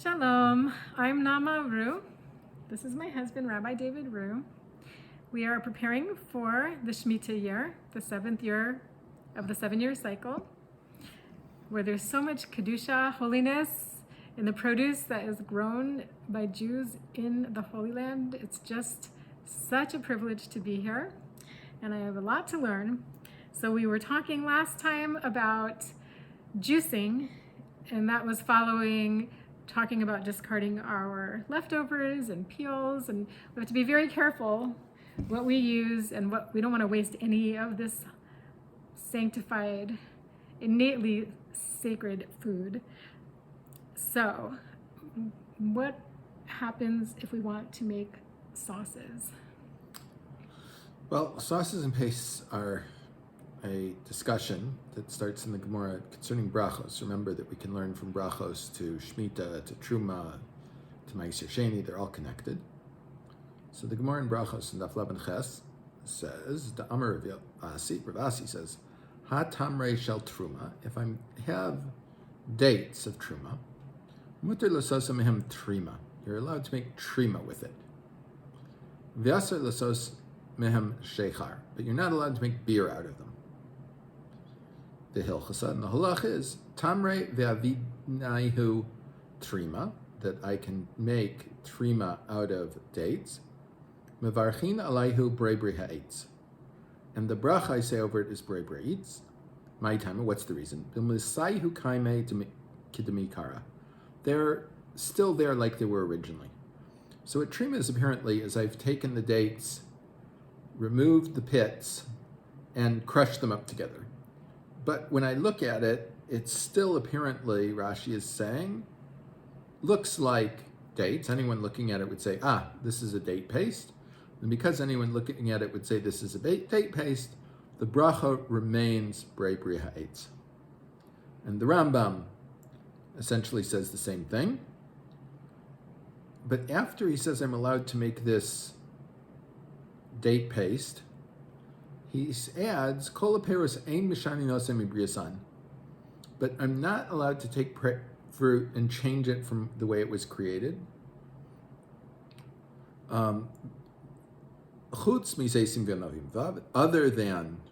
Shalom, I'm Nama Ru. This is my husband, Rabbi David Ru. We are preparing for the Shmita year, the 7th year of the 7-year cycle, where there's so much Kedusha, holiness, in the produce that is grown by Jews in the Holy Land. It's just such a privilege to be here, and I have a lot to learn. So we were talking last time about juicing, and that was talking about discarding our leftovers and peels, and we have to be very careful what we use and what we don't want to waste any of this sanctified, innately sacred food. So what happens if we want to make sauces? Well, sauces and pastes are a discussion that starts in the Gemara concerning brachos. Remember that we can learn from brachos to Shmita, to Truma, to Ma'aser Sheni. They're all connected. So the Gemara in brachos in Daf Laban Ches says, the Amar Rav Asi says, Ha tamrei shel Truma, if I have dates of Truma, muter l'sosa mehem trima, you're allowed to make trima with it. V'asar l'sos mehem shechar, but you're not allowed to make beer out of them. The hilchasa and the halach is tamre ve'avidnaihu trima, that I can make trima out of dates. Mevarchin alayhu brebri ha'etz, and the bracha I say over it is brebri ha'etz. My time. What's the reason? B'misayhu kaimei kidamikara. They're still there like they were originally. So what trima is apparently is I've taken the dates, removed the pits, and crushed them up together. But when I look at it, it's still apparently, Rashi is saying, looks like dates. Anyone looking at it would say, this is a date paste. And because anyone looking at it would say this is a date paste, the bracha remains brebri ha'etz. And the Rambam essentially says the same thing. But after he says I'm allowed to make this date paste, he adds, Kol ha'peros ein mishani nosem mibriyasan, but I'm not allowed to take fruit and change it from the way it was created. Chutz miseisim v'anavim vav, other than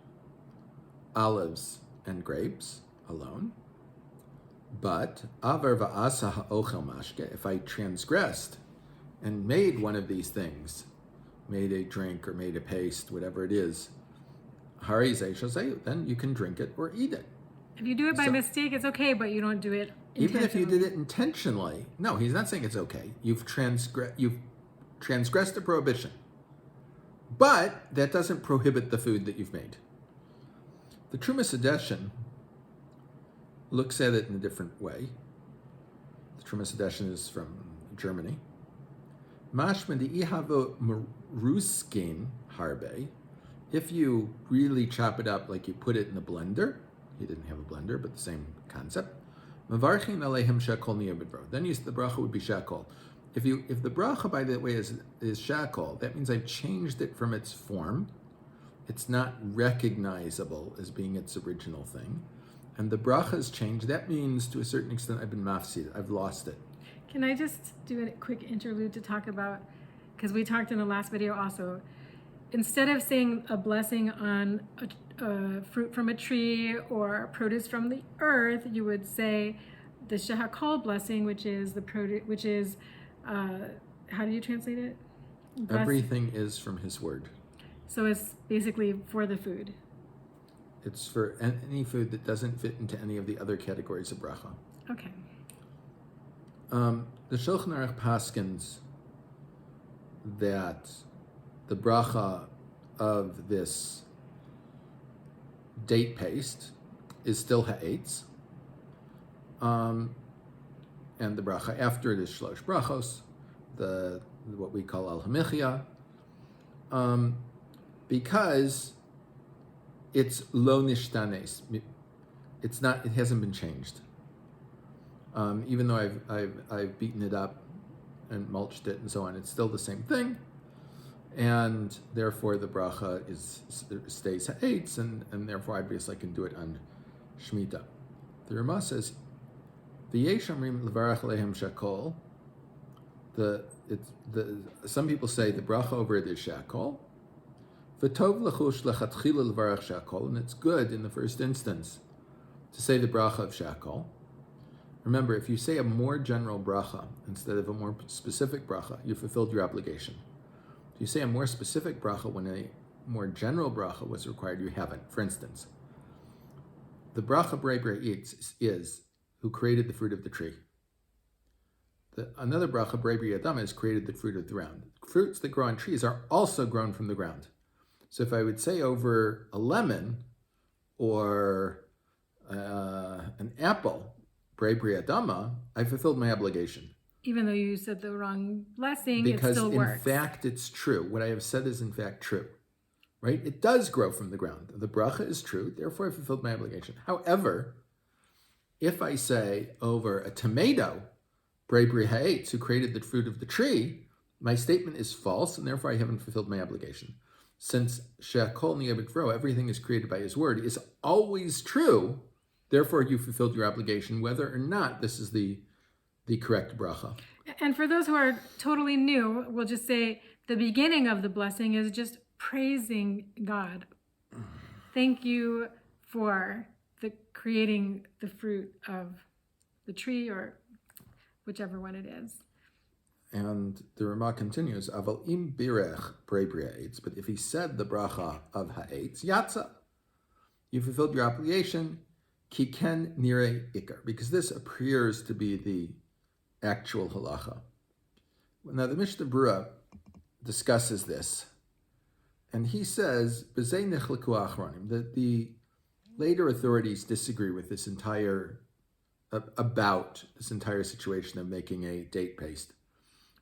olives and grapes alone. But avar va'asa ha'ochel mashke, if I transgressed and made one of these things, made a drink or made a paste, whatever it is, then you can drink it or eat it. If you do it by mistake, it's okay, but you don't do it intentionally. Even if you did it intentionally, no, he's not saying it's okay. You've transgressed a prohibition. But that doesn't prohibit the food that you've made. The Truma Sedeshin looks at it in a different way. The Truma Sedeshin is from Germany. Mashma di ihavo maruskin harbe. If you really chop it up, like you put it in a blender, he didn't have a blender, but the same concept. Mavarchin aleihim shakol niyabidro. Then the bracha would be shakol. If the bracha, by the way, is shakol, that means I've changed it from its form. It's not recognizable as being its original thing. And the bracha is changed. That means, to a certain extent, I've been mafsid. I've lost it. Can I just do a quick interlude to talk about, because we talked in the last video also, instead of saying a blessing on a fruit from a tree or produce from the earth, you would say the shehakol blessing, which is the produce, which is, how do you translate it? Everything is from his word. So it's basically for the food. It's for any food that doesn't fit into any of the other categories of bracha. Okay. The Shulchan Aruch paskins that the bracha of this date paste is still ha'etz, and the bracha after it is shlosh brachos, what we call al hamichya, because it's lo nishtanes. It hasn't been changed. Even though I've beaten it up and mulched it and so on, it's still the same thing. And therefore the bracha stays ha'etz, and therefore obviously I can do it on Shmita. The Rama says V'yesh omrim levarach alehem shakol. Some people say the bracha over it is shakol. V'tov lechush lechatchila levarach shakol, and it's good in the first instance to say the bracha of shakol. Remember, if you say a more general bracha instead of a more specific bracha, you fulfilled your obligation. If you say a more specific bracha when a more general bracha was required, you haven't. For instance, the bracha Brei Eats is who created the fruit of the tree. Another bracha Brei Adama is created the fruit of the ground. Fruits that grow on trees are also grown from the ground. So if I would say over a lemon or an apple, Brei Adama, I fulfilled my obligation. Even though you said the wrong blessing, because it still works. Because in fact it's true. What I have said is in fact true. Right? It does grow from the ground. The bracha is true, therefore I fulfilled my obligation. However, if I say over a tomato, Brei Ha'etz, who created the fruit of the tree, my statement is false, and therefore I haven't fulfilled my obligation. Since She'akol Niyeh B'Dvaro, everything is created by his word, is always true, therefore you fulfilled your obligation, whether or not this is the correct bracha. And for those who are totally new, we'll just say the beginning of the blessing is just praising God. Thank you for creating the fruit of the tree or whichever one it is. And the Rama continues, Aval im birech brei ha'etz, but if he said the bracha of ha'etz, yatsa, you fulfilled your obligation, ki ken nirei ikar, because this appears to be the actual halacha. Now the Mishnah Berurah discusses this, and he says, B'zei nichleku achronim, that the later authorities disagree with this entire situation of making a date paste.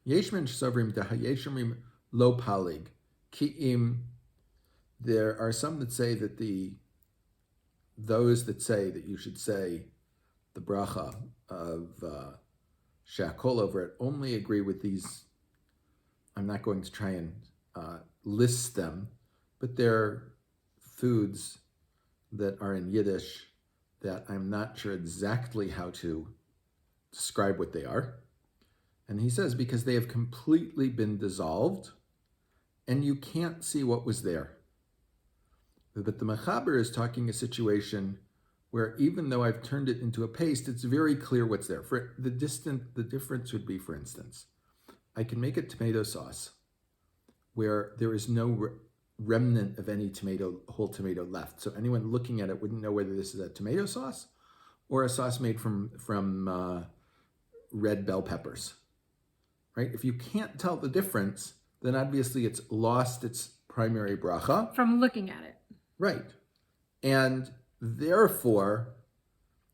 Yeshman sovrim dahayeshimrim lo palig ki'im. There are some that say that those that say that you should say the bracha of She'akol over it only agree with these. I'm not going to try and list them, but they're foods that are in Yiddish that I'm not sure exactly how to describe what they are. And he says, because they have completely been dissolved and you can't see what was there. But the Mechaber is talking a situation where even though I've turned it into a paste, it's very clear what's there. For the difference would be, for instance, I can make a tomato sauce where there is no remnant of any whole tomato left. So anyone looking at it wouldn't know whether this is a tomato sauce or a sauce made from red bell peppers, right? If you can't tell the difference, then obviously it's lost its primary bracha. From looking at it. Right. And therefore,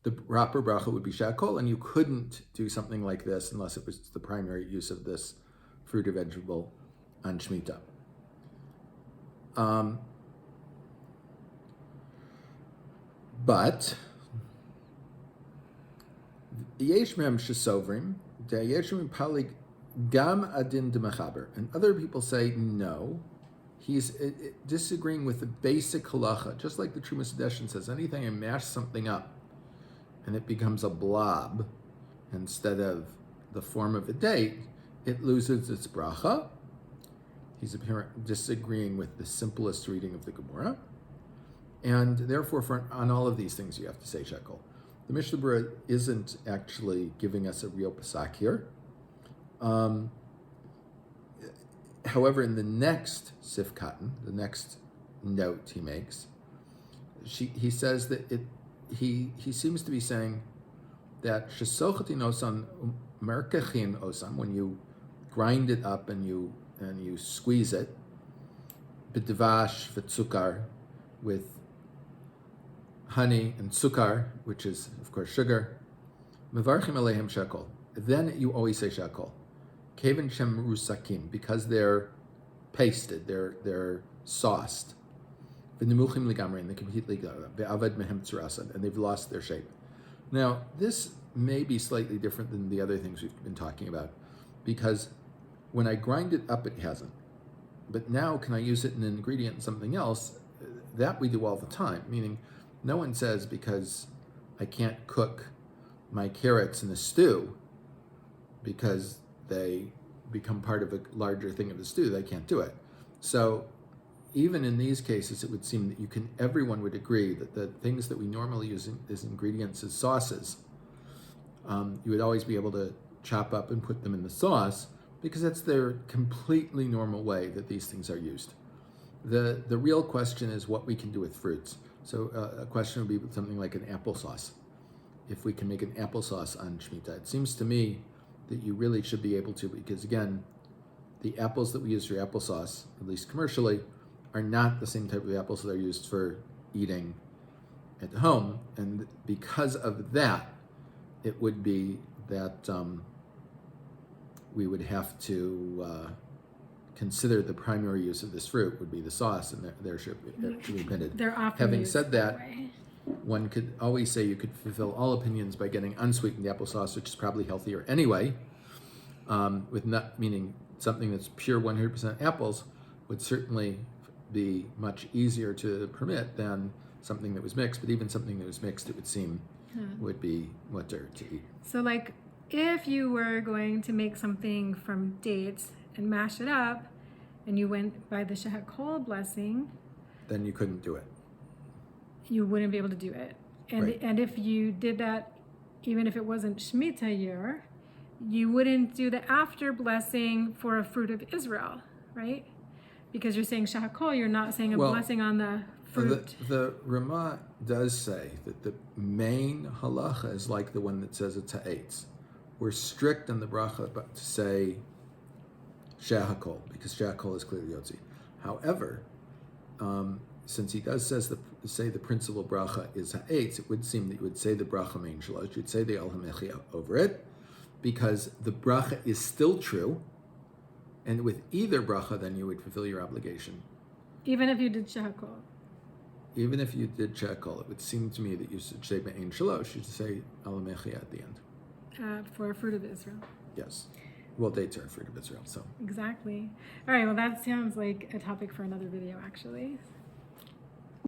the proper bracha would be She'akol, and you couldn't do something like this unless it was the primary use of this fruit or vegetable on Shmita. But yesh mem shesovrim da'yeshim palig gam adin demechaber, and other people say no. He's disagreeing with the basic halacha, just like the Trumas Hadeshin says. Anything I mash something up and it becomes a blob instead of the form of a date, it loses its bracha. He's disagreeing with the simplest reading of the Gemara. And therefore, on all of these things, you have to say shekel. The Mishnah Berurah isn't actually giving us a real pasak here. However, in the next sifkatan, the next note he makes, he says that he seems to be saying that shesochatin osan merkechin osan, when you grind it up and you squeeze it, b'dvash v'tzukar, with honey and tsukar, which is of course sugar, mevarchim alehem shekel. Then you always say shekel. Kevin shem rusakim, because they're pasted, they're sauced. V'nemuchim ligamri, and they completely ve'avad mehem tzurasan, and they've lost their shape. Now, this may be slightly different than the other things we've been talking about, because when I grind it up, it hasn't. But now, can I use it in an ingredient in something else? That we do all the time, meaning no one says because I can't cook my carrots in a stew because they become part of a larger thing of the stew, they can't do it. So even in these cases, it would seem that everyone would agree that the things that we normally use as ingredients as sauces, you would always be able to chop up and put them in the sauce because that's their completely normal way that these things are used. The real question is what we can do with fruits. So a question would be something like an applesauce. If we can make an applesauce on Shmita, it seems to me that you really should be able to, because again, the apples that we use for applesauce, at least commercially, are not the same type of apples that are used for eating at home. And because of that, it would be that we would have to consider the primary use of this fruit would be the sauce, and there should be admitted. They're often Having used said that, way. one could always say you could fulfill all opinions by getting unsweetened applesauce, which is probably healthier anyway, with not meaning something that's pure 100% apples would certainly be much easier to permit than something that was mixed. But even something that was mixed, it would seem, would be mutter to eat. So like if you were going to make something from dates and mash it up and you went by the Shehakol blessing, Then you couldn't do it. you wouldn't be able to do it. And Right. and if you did that, even if it wasn't Shemitah year, you wouldn't do the after blessing for a fruit of Israel, right? Because you're saying Shehakol, you're not saying a Well, blessing on the fruit. The Ramah does say that the main halacha is like the one that says it's ha'etz. We're strict on the bracha but to say shehakol, because shehakol is clearly yotzi. However, since he does say the principal bracha is ha'etz, it would seem that you would say the bracha mein shalosh, you'd say the al hamechia over it, because the bracha is still true, and with either bracha, then you would fulfill your obligation. Even if you did Shehakol. Even if you did shehakol, it would seem to me that you should say mein shalosh, you should say al hamechia at the end. For a fruit of Israel. Yes. Well, dates are a fruit of Israel, so. Exactly. All right, well, that sounds like a topic for another video, actually.